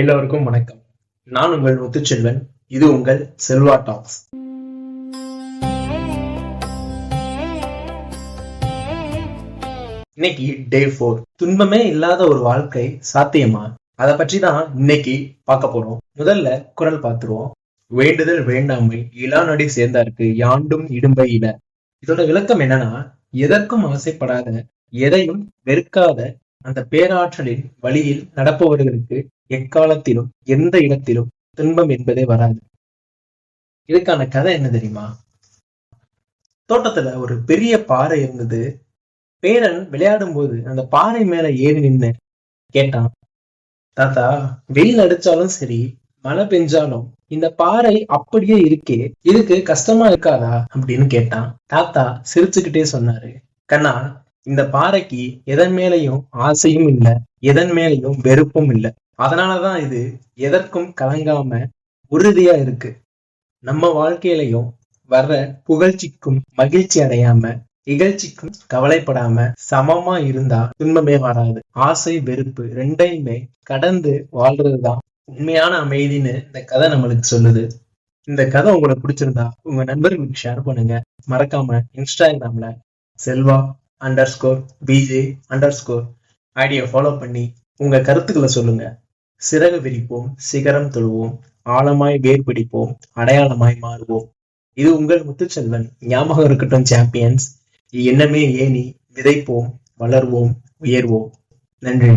எல்லோருக்கும் வணக்கம். நான் உங்கள் முத்துச்செல்வன். இது உங்கள் செல்வா டாக்ஸ். இன்னைக்கு டே 4. துன்பமே இல்லாத ஒரு வாழ்க்கை சாத்தியமா? அதை பற்றி தான் இன்னைக்கு பார்க்க போறோம். முதல்ல குரல் பார்த்துருவோம். வேண்டுதல் வேண்டாமை இளாநடி சேர்ந்தாருக்கு யாண்டும் இடும்பை இல. இதோட விளக்கம் என்னன்னா, எதற்கும் ஆசைப்படாத, எதையும் வெறுக்காத அந்த பேராற்றலின் வழியில் நடப்பவர்களுக்கு எக்காலத்திலும் எந்த இடத்திலும் துன்பம் என்பதே வராது. இதுக்கான கதை என்ன தெரியுமா? தோட்டத்துல ஒரு பெரிய பாறை இருந்தது. பேரன் விளையாடும் போது அந்த பாறை மேல ஏறி நின்று கேட்டான், தாத்தா, வெயில் அடிச்சாலும் சரி, மழை பெஞ்சாலும் இந்த பாறை அப்படியே இருக்கே, இதுக்கு கஷ்டமா இருக்காதா அப்படின்னு கேட்டான். தாத்தா சிரிச்சுக்கிட்டே சொன்னாரு, கண்ணா, இந்த பாறைக்கு எதன் மேலையும் ஆசையும் இல்லை, எதன் மேலையும் வெறுப்பும் இல்லை. அதனாலதான் இது எதற்கும் கலங்காம உறுதியா இருக்கு. நம்ம வாழ்க்கையிலையும் வர்ற புகழ்ச்சிக்கும் மகிழ்ச்சி அடையாம, இகழ்ச்சிக்கும் கவலைப்படாம சமமா இருந்தா துன்பமே வராது. ஆசை வெறுப்பு ரெண்டையுமே கடந்து வாழ்றதுதான் உண்மையான அமைதின்னு இந்த கதை நம்மளுக்கு சொல்லுது. இந்த கதை உங்களுக்கு பிடிச்சிருந்தா உங்க நண்பர்களுக்கு ஷேர் பண்ணுங்க. மறக்காம இன்ஸ்டாகிராம்ல selva_bj_ ஐடியை ஃபாலோ பண்ணி உங்க கருத்துக்களை சொல்லுங்க. சிறகு விரிப்போம், சிகரம் தொழுவோம், ஆழமாய் வேர் பிடிப்போம், அடையாளமாய் மாறுவோம். இது உங்கள் முத்துச்செல்வன். ஞாபகம் இருக்கட்டும் சாம்பியன்ஸ். எண்ணமே ஏனி, விதைப்போம், வளர்வோம், உயர்வோம். நன்றி.